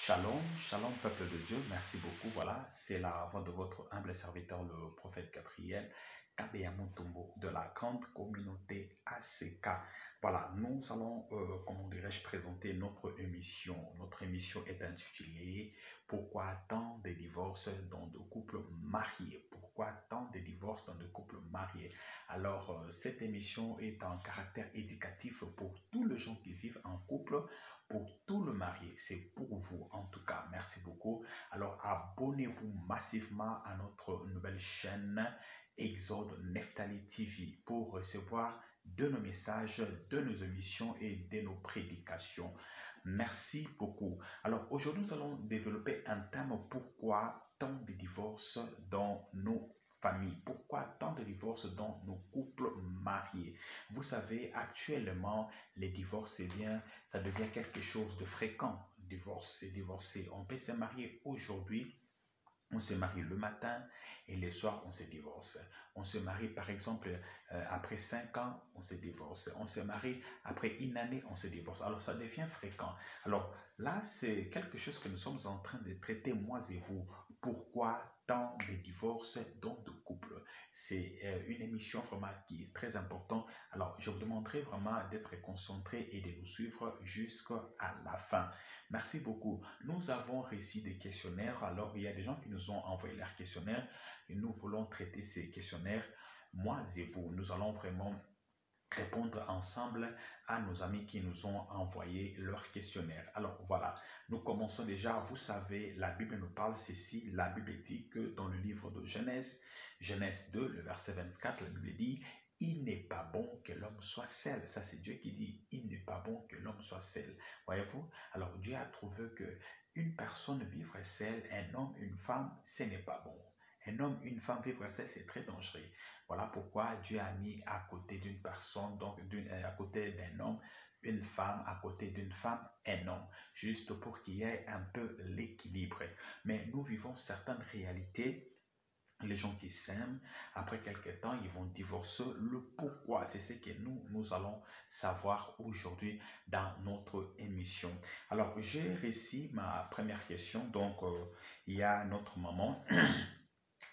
Shalom, shalom peuple de Dieu, merci beaucoup. Voilà, c'est la voix de votre humble serviteur, le prophète Gabriel Kabeyamutombo de la grande communauté ACK. Voilà, nous allons, comment dirais-je, présenter notre émission. Notre émission est intitulée Pourquoi tant de divorces dans de couples mariés? Pourquoi tant de divorces dans de couples mariés? Alors, cette émission est en caractère éducatif pour tous les gens qui vivent en couple, pour tout le marié. C'est pour vous en tout cas. Merci beaucoup. Alors, abonnez-vous massivement à notre nouvelle chaîne Exode Neftali TV pour recevoir de nos messages, de nos émissions et de nos prédications. Merci beaucoup. Alors, aujourd'hui, nous allons développer un thème: pourquoi tant de divorces dans nos familles? Pourquoi tant de divorces dans nos couples mariés? Vous savez, actuellement, les divorces, eh bien, ça devient quelque chose de fréquent. Divorce, c'est divorcer. On peut se marier aujourd'hui, on se marie le matin et le soir, on se divorce. On se marie, par exemple, après 5 ans, on se divorce. On se marie après une année, on se divorce. Alors, ça devient fréquent. Alors, là, c'est quelque chose que nous sommes en train de traiter, moi et vous. Pourquoi tant de divorces dans de couples? C'est une émission vraiment qui est très importante. Alors, je vous demanderai vraiment d'être concentré et de nous suivre jusqu'à la fin. Merci beaucoup. Nous avons reçu des questionnaires. Alors, il y a des gens qui nous ont envoyé leurs questionnaires et nous voulons traiter ces questionnaires. Moi et vous, nous allons vraiment répondre ensemble à nos amis qui nous ont envoyé leurs questionnaires. Alors voilà, nous commençons déjà. Vous savez, la Bible nous parle ceci. La Bible dit que dans le livre de Genèse, Genèse 2, le verset 24, la Bible dit: il n'est pas bon que l'homme soit seul. Ça, c'est Dieu qui dit: il n'est pas bon que l'homme soit seul. Voyez-vous? Alors, Dieu a trouvé que une personne vivre seule, un homme, une femme, ce n'est pas bon. Un homme, une femme vivre seul, c'est très dangereux. Voilà pourquoi Dieu a mis à côté d'une personne, donc à côté d'un homme, une femme, à côté d'une femme, un homme, juste pour qu'il y ait un peu l'équilibre. Mais nous vivons certaines réalités. Les gens qui s'aiment, après quelques temps, ils vont divorcer. Le pourquoi, c'est ce que nous allons savoir aujourd'hui dans notre émission. Alors, j'ai reçu ma première question. Donc, il y a notre maman,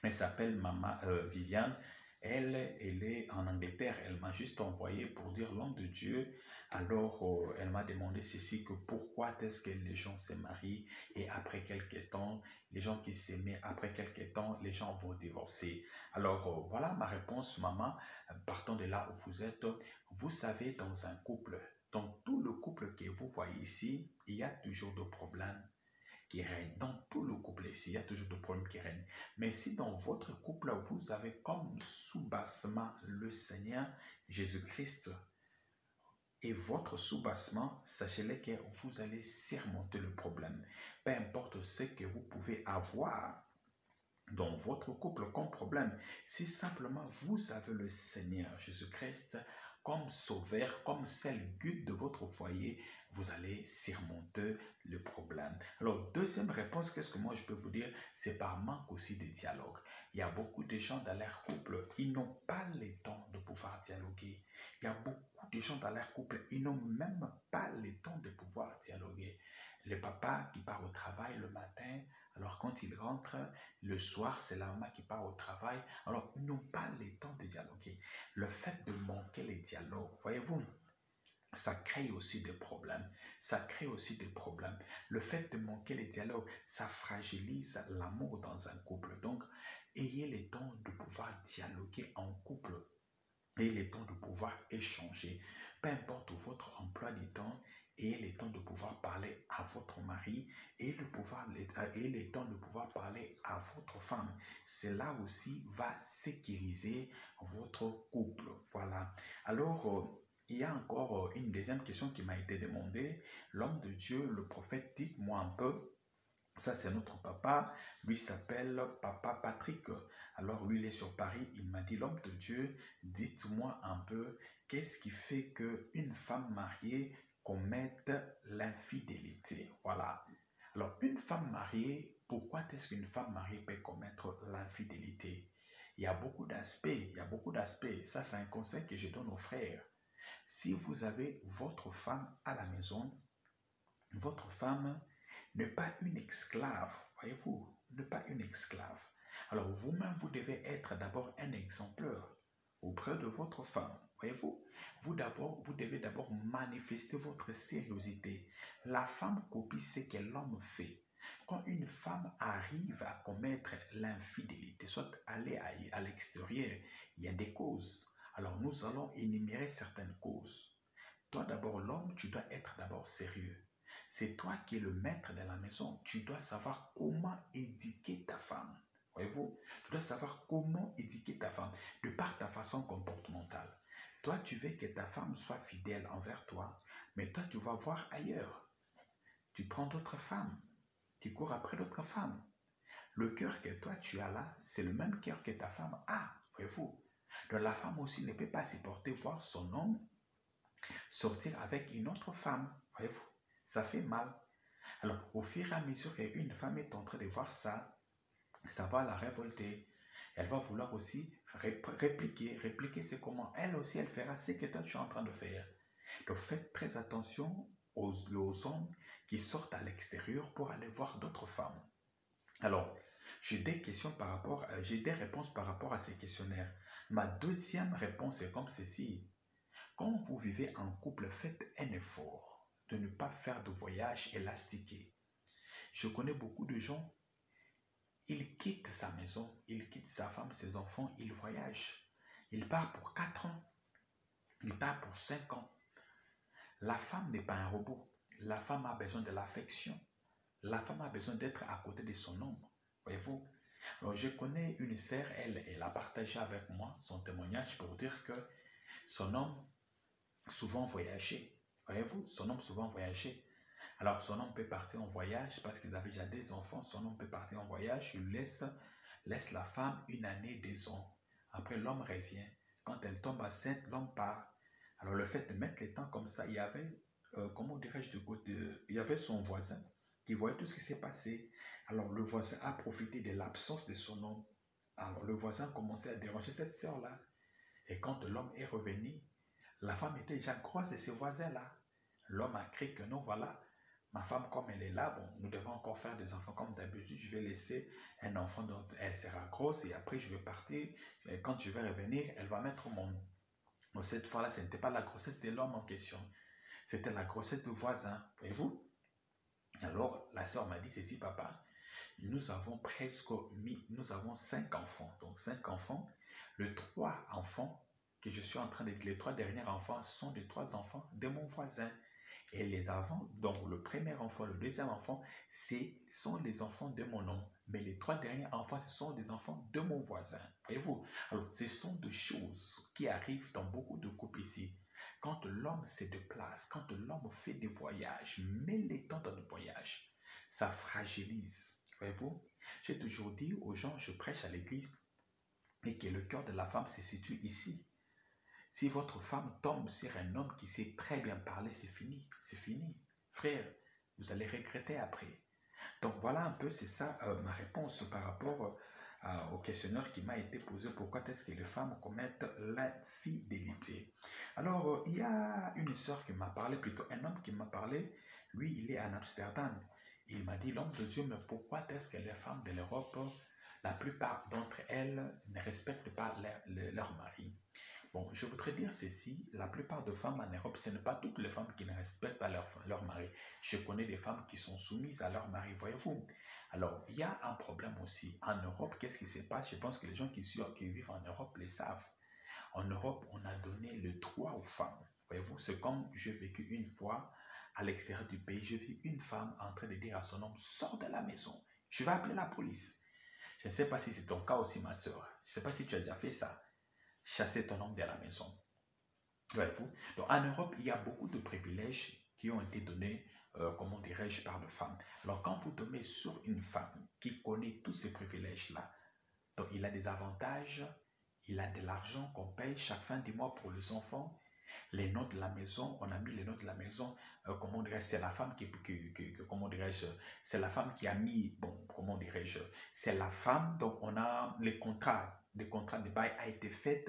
elle s'appelle Maman Viviane. Elle est en Angleterre. Elle m'a juste envoyé pour dire l'homme de Dieu. Alors, elle m'a demandé ceci, que pourquoi est-ce que les gens se marient et après quelques temps, les gens qui s'aimaient, après quelques temps, les gens vont divorcer. Alors, voilà ma réponse, maman. Partant de là où vous êtes, vous savez, dans un couple, dans tout le couple que vous voyez ici, il y a toujours des problèmes qui règne. Dans tout le couple ici, il y a toujours des problèmes qui règnent. Mais si dans votre couple, vous avez comme sous-bassement le Seigneur Jésus-Christ et votre sous-bassement, sachez-le que vous allez surmonter le problème. Peu importe ce que vous pouvez avoir dans votre couple comme problème, si simplement vous avez le Seigneur Jésus-Christ comme sauveur, comme seul but de votre foyer, vous allez surmonter le problème. Alors, deuxième réponse, qu'est-ce que moi je peux vous dire? C'est par manque aussi de dialogue. Il y a beaucoup de gens dans leur couple, ils n'ont pas le temps de pouvoir dialoguer. Il y a beaucoup de gens dans leur couple, ils n'ont même pas le temps de pouvoir dialoguer. Le papa qui part au travail le matin, alors quand il rentre, le soir, c'est la maman qui part au travail. Alors, ils n'ont pas le temps de dialoguer. Le fait de manquer les dialogues, voyez-vous, ça crée aussi des problèmes. Ça crée aussi des problèmes. Le fait de manquer les dialogues, ça fragilise l'amour dans un couple. Donc, ayez le temps de pouvoir dialoguer en couple. Ayez le temps de pouvoir échanger. Peu importe votre emploi du temps, ayez le temps de pouvoir parler à votre mari et le temps de pouvoir parler à votre femme. Cela aussi va sécuriser votre couple. Voilà. Alors, il y a encore une deuxième question qui m'a été demandée. L'homme de Dieu, le prophète, dites-moi un peu. Ça, c'est notre papa. Lui s'appelle Papa Patrick. Alors, lui, il est sur Paris. Il m'a dit: l'homme de Dieu, dites-moi un peu, qu'est-ce qui fait qu'une femme mariée commette l'infidélité? Voilà. Alors, une femme mariée, pourquoi est-ce qu'une femme mariée peut commettre l'infidélité? Il y a beaucoup d'aspects. Il y a beaucoup d'aspects. Ça, c'est un conseil que je donne aux frères. Si vous avez votre femme à la maison, votre femme ne pas une esclave, voyez-vous, ne pas une esclave. Alors vous-même, vous devez être d'abord un exemplaire auprès de votre femme, voyez-vous. Vous devez d'abord manifester votre sérieuxité. La femme copie ce que l'homme fait. Quand une femme arrive à commettre l'infidélité, soit aller à l'extérieur, il y a des causes. Alors nous allons énumérer certaines causes. Toi d'abord, l'homme, tu dois être d'abord sérieux. C'est toi qui es le maître de la maison. Tu dois savoir comment éduquer ta femme. Voyez-vous, tu dois savoir comment éduquer ta femme de par ta façon comportementale. Toi, tu veux que ta femme soit fidèle envers toi, mais toi, tu vas voir ailleurs. Tu prends d'autres femmes. Tu cours après d'autres femmes. Le cœur que toi, tu as là, c'est le même cœur que ta femme a. Voyez-vous. Donc, la femme aussi ne peut pas supporter voir son homme sortir avec une autre femme. Voyez-vous, ça fait mal. Alors, au fur et à mesure qu'une femme est en train de voir ça, ça va la révolter. Elle va vouloir aussi répliquer. Répliquer, c'est comment elle aussi, elle fera ce que toi, tu es en train de faire. Donc, faites très attention aux hommes qui sortent à l'extérieur pour aller voir d'autres femmes. Alors, j'ai des réponses par rapport à ces questionnaires. Ma deuxième réponse est comme ceci. Quand vous vivez en couple, faites un effort de ne pas faire de voyage élastiqué. Je connais beaucoup de gens, ils quittent sa maison, ils quittent sa femme, ses enfants, ils voyagent. Ils partent pour 4 ans, ils partent pour 5 ans. La femme n'est pas un robot. La femme a besoin de l'affection. La femme a besoin d'être à côté de son homme. Voyez-vous? Alors, je connais une sœur, elle a partagé avec moi son témoignage pour dire que son homme souvent voyageait. Voyez-vous? Son homme souvent voyageait. Alors, son homme peut partir en voyage parce qu'ils avaient déjà des enfants. Son homme peut partir en voyage. Il laisse la femme 1 année, 2 ans. Après, l'homme revient. Quand elle tombe enceinte, l'homme part. Alors, le fait de mettre les temps comme ça, il y avait, comment dirais-je, il y avait son voisin qui voyait tout ce qui s'est passé. Alors, le voisin a profité de l'absence de son homme. Alors, le voisin commençait à déranger cette sœur-là. Et quand l'homme est revenu, la femme était déjà grosse de ses voisins-là. L'homme a cru que non, voilà, ma femme, comme elle est là, bon, nous devons encore faire des enfants comme d'habitude. Je vais laisser un enfant dont elle sera grosse et après je vais partir. Et quand je vais revenir, elle va mettre mon... Donc cette fois-là, ce n'était pas la grossesse de l'homme en question. C'était la grossesse du voisin. Voyez-vous? Alors, la sœur m'a dit ceci, papa. Nous avons nous avons 5 enfants. Donc 5 enfants. Les 3 enfants que je suis en train de dire, les 3 derniers enfants sont des 3 enfants de mon voisin. Et les avant, donc le premier enfant, le deuxième enfant, sont les enfants de mon homme. Mais les 3 derniers enfants, ce sont des enfants de mon voisin. Voyez-vous? Alors, ce sont des choses qui arrivent dans beaucoup de couples ici. Quand l'homme se déplace, quand l'homme fait des voyages, met les temps dans le voyage, ça fragilise. Voyez-vous? J'ai toujours dit aux gens, je prêche à l'église, et que le cœur de la femme se situe ici. Si votre femme tombe sur un homme qui sait très bien parler, c'est fini. C'est fini. Frère, vous allez regretter après. Donc voilà un peu, c'est ça ma réponse par rapport au questionnaire qui m'a été posé. Pourquoi est-ce que les femmes commettent l'infidélité? Alors, il y a une sœur qui m'a parlé, plutôt un homme qui m'a parlé. Lui, il est en Amsterdam. Il m'a dit, l'homme de Dieu, mais pourquoi est-ce que les femmes de l'Europe, la plupart d'entre elles ne respectent pas leur mari? Bon, je voudrais dire ceci, la plupart des femmes en Europe, ce n'est pas toutes les femmes qui ne respectent pas leur mari. Je connais des femmes qui sont soumises à leur mari, voyez-vous. Alors, il y a un problème aussi. En Europe, qu'est-ce qui se passe? Je pense que les gens qui vivent en Europe le savent. En Europe, on a donné le droit aux femmes. Voyez-vous, c'est comme j'ai vécu une fois à l'extérieur du pays, j'ai vu une femme en train de dire à son homme, sors de la maison, je vais appeler la police. Je ne sais pas si c'est ton cas aussi, ma soeur. Je ne sais pas si tu as déjà fait ça. Chasser ton homme de la maison. Voyez-vous? Donc en Europe, il y a beaucoup de privilèges qui ont été donnés, comment dirais-je, par les femmes. Alors quand vous tombez sur une femme qui connaît tous ces privilèges-là, donc il a des avantages, il a de l'argent qu'on paye chaque fin du mois pour les enfants, les notes de la maison, on a mis les notes de la maison, comment dirais-je, c'est la femme comment dirais-je, c'est la femme qui a mis, bon, comment dirais-je, c'est la femme, donc on a les contrats de bail a été fait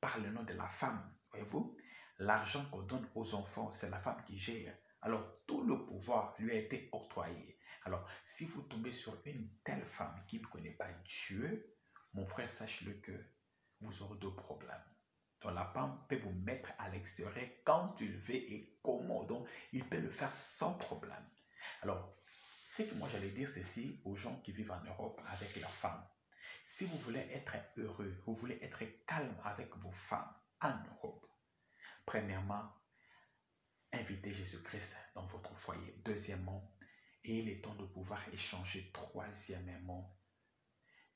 par le nom de la femme, voyez-vous. L'argent qu'on donne aux enfants, c'est la femme qui gère. Alors, tout le pouvoir lui a été octroyé. Alors, si vous tombez sur une telle femme qui ne connaît pas Dieu, mon frère, sache-le que vous aurez deux problèmes. Donc, la femme peut vous mettre à l'extérieur quand il veut et comment. Donc, il peut le faire sans problème. Alors, ce que moi j'allais dire ceci aux gens qui vivent en Europe avec leurs femmes. Si vous voulez être heureux, vous voulez être calme avec vos femmes en Europe, premièrement, invitez Jésus-Christ dans votre foyer. Deuxièmement, ayez le temps de pouvoir échanger. Troisièmement,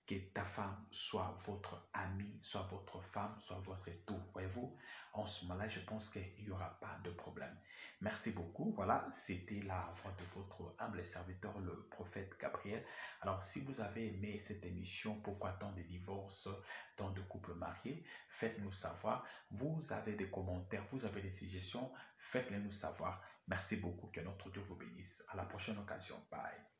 que ta femme soit votre amie, soit votre femme, soit votre tout. Voyez-vous, en ce moment-là, je pense qu'il n'y aura pas de problème. Merci beaucoup. Voilà, c'était la voix de votre humble serviteur, le prophète Gabriel. Alors, si vous avez aimé cette émission, pourquoi tant de divorces, tant de couples mariés, faites-nous savoir. Vous avez des commentaires, vous avez des suggestions, faites-les nous savoir. Merci beaucoup, que notre Dieu vous bénisse. À la prochaine occasion. Bye.